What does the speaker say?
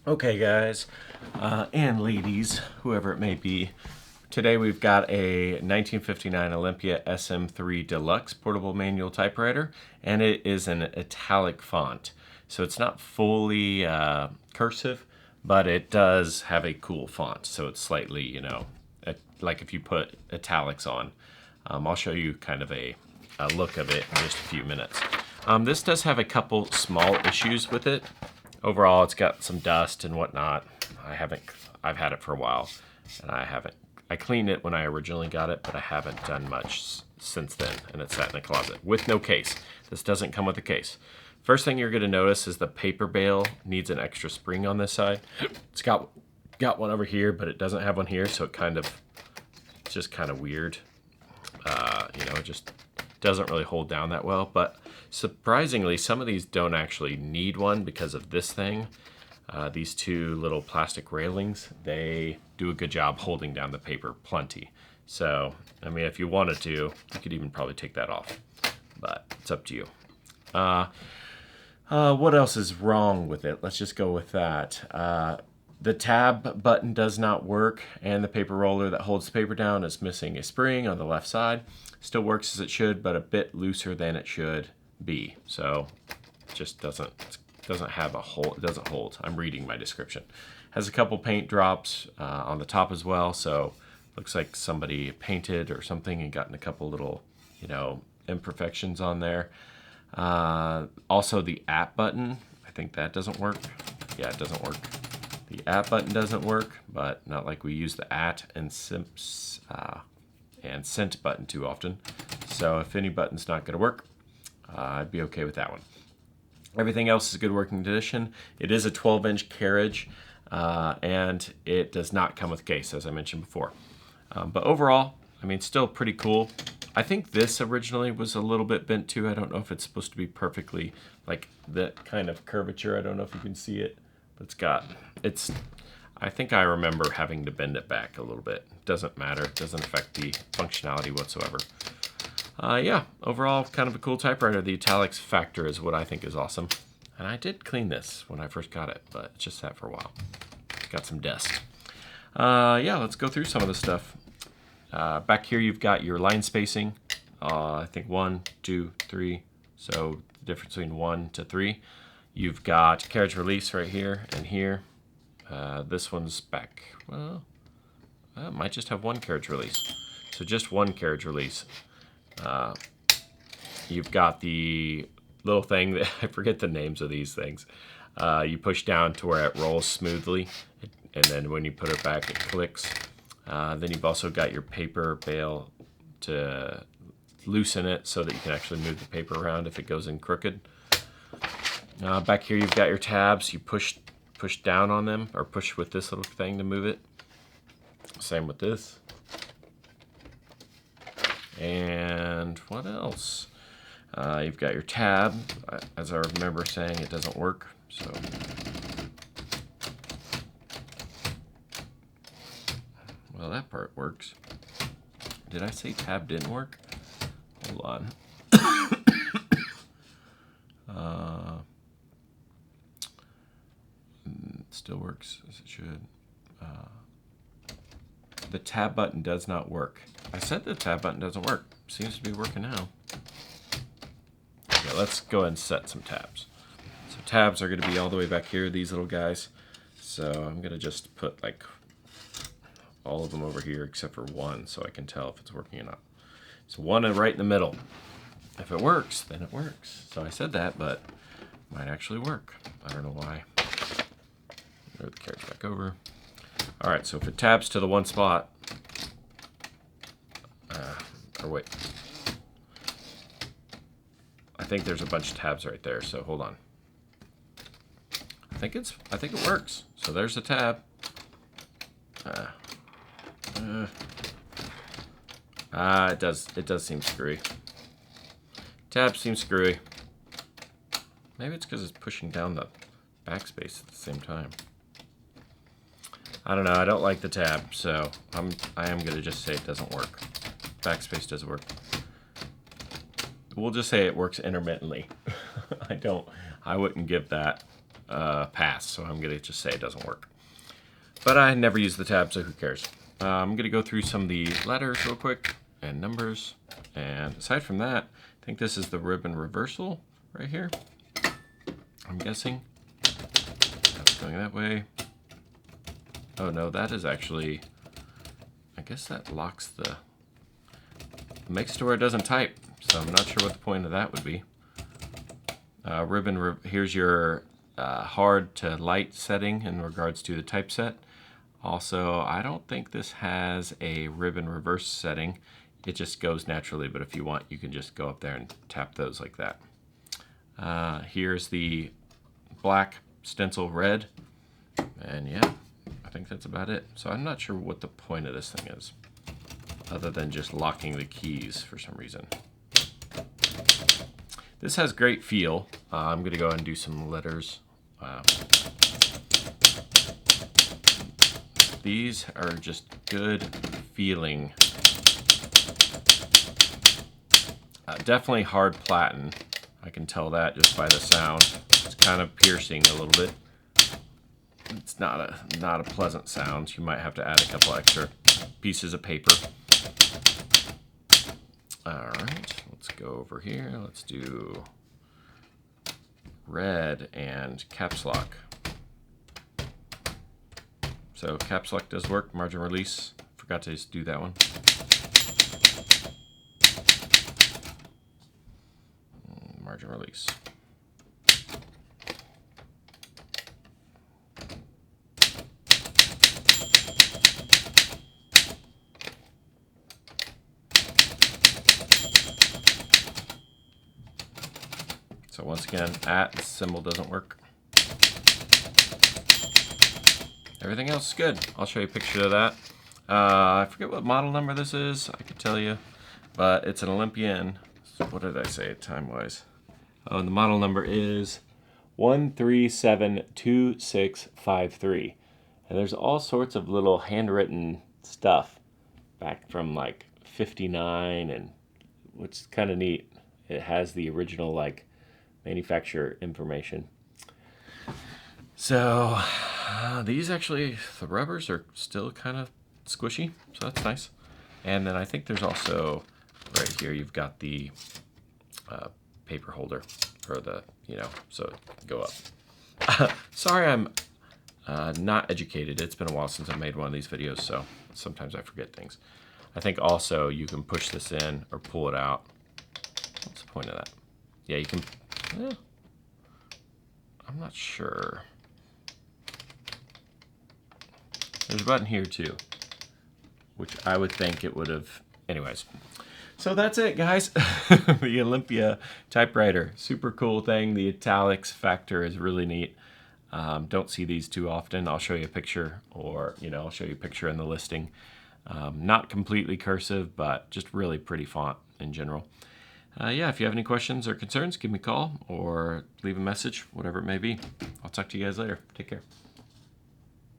Okay, guys, and ladies, whoever it may be, today we've got a 1959 Olympia SM3 Deluxe portable manual typewriter, and it is an italic font. So it's not fully cursive, but it does have a cool font. So it's slightly, like if you put italics on. I'll show you kind of a look of it in just a few minutes. This does have a couple small issues with it. Overall, it's got some dust and whatnot. I've had it for a while, and I cleaned it when I originally got it, but I haven't done much since then, and it's sat in a closet with no case. This doesn't come with a case. First thing you're gonna notice is the paper bail needs an extra spring on this side. It's got one over here, but it doesn't have one here, so it's just kind of weird. It just doesn't really hold down that well, but surprisingly, some of these don't actually need one because of this thing. These two little plastic railings, they do a good job holding down the paper plenty. So, I mean, if you wanted to, you could even probably take that off, but it's up to you. What else is wrong with it? Let's just go with that. The tab button does not work, and the paper roller that holds the paper down is missing a spring on the left side. Still works as it should, but a bit looser than it should be. So it just doesn't have a hole. It doesn't hold. I'm reading my description. Has a couple paint drops on the top as well. So looks like somebody painted or something and gotten a couple little, imperfections on there. Also the app button, I think that doesn't work. Yeah, it doesn't work. The app button doesn't work, but not like we use the at and simps and sent button too often. So if any button's not going to work, I'd be okay with that one. Everything else is good working condition. It is a 12-inch carriage, and it does not come with a case, as I mentioned before. But overall, I mean, still pretty cool. I think this originally was a little bit bent too. I don't know if it's supposed to be perfectly like that kind of curvature. I don't know if you can see it. I think I remember having to bend it back a little bit. Doesn't matter. It doesn't affect the functionality whatsoever. Yeah, overall, kind of a cool typewriter. The italics factor is what I think is awesome. And I did clean this when I first got it, but it just sat for a while. Got some dust. Yeah, let's go through some of the stuff. Back here, you've got your line spacing. I think 1, 2, 3. So the difference between 1 to 3. You've got carriage release right here and here. This one's back. Well, it might just have one carriage release. So just one carriage release. You've got the little thing that I forget the names of these things. You push down to where it rolls smoothly, and then when you put it back, it clicks. Then you've also got your paper bail to loosen it so that you can actually move the paper around if it goes in crooked. Back here you've got your tabs. You push down on them, or push with this little thing to move it. Same with this. And what else? You've got your tab. As I remember saying, it doesn't work. So well, that part works. Did I say tab didn't work? Hold on. Still works as it should. The tab button does not work. I said the tab button doesn't work. Seems to be working now. Okay, let's go ahead and set some tabs. So tabs are going to be all the way back here, these little guys. So I'm going to just put like all of them over here except for one so I can tell if it's working or not. So one right in the middle. If it works, then it works. So I said that, but it might actually work. I don't know why. Move the carriage back over. All right, so if it tabs to the one spot, or wait, I think there's a bunch of tabs right there. So hold on. I think it works. So there's the tab. It does seem screwy. Tab seems screwy. Maybe it's because it's pushing down the backspace at the same time. I don't know. I don't like the tab, so I am gonna just say it doesn't work. Backspace does work. We'll just say it works intermittently. I wouldn't give that pass, so I'm gonna just say it doesn't work. But I never use the tab, so who cares? I'm gonna go through some of the letters real quick and numbers. And aside from that, I think this is the ribbon reversal right here. I'm guessing that's going that way. Oh no, that is actually, I guess that locks the, makes it to where it doesn't type. So I'm not sure what the point of that would be. Here's your hard to light setting in regards to the typeset. Also, I don't think this has a ribbon reverse setting. It just goes naturally, but if you want, you can just go up there and tap those like that. Here's the black stencil red, and yeah, I think that's about it. So I'm not sure what the point of this thing is, other than just locking the keys for some reason. This has great feel. I'm gonna go ahead and do some letters. These are just good feeling. Definitely hard platen. I can tell that just by the sound. It's kind of piercing a little bit. It's not a pleasant sound. You might have to add a couple extra pieces of paper. All right, let's go over here. Let's do red and caps lock. So caps lock does work, margin release. Forgot to just do that one. Margin release. So once again, @ symbol doesn't work. Everything else is good. I'll show you a picture of that. I forget what model number this is. I could tell you, but it's an Olympian. What did I say time-wise? Oh, and the model number is 1372653. And there's all sorts of little handwritten stuff back from like 59, and what's kind of neat, it has the original like manufacturer information. So these actually, the rubbers are still kind of squishy, so that's nice. And then I think there's also, right here, you've got the paper holder for the, so it can go up. Sorry, I'm not educated. It's been a while since I made one of these videos, so sometimes I forget things. I think also you can push this in or pull it out. What's the point of that? Yeah, you can, I'm not sure. There's a button here too, which I would think it would have, anyways. So that's it, guys. The Olympia typewriter, super cool thing. The italics factor is really neat. Don't see these too often. I'll show you a picture, or I'll show you a picture in the listing. Not completely cursive, but just really pretty font in general. Yeah, if you have any questions or concerns, give me a call or leave a message, whatever it may be. I'll talk to you guys later. Take care.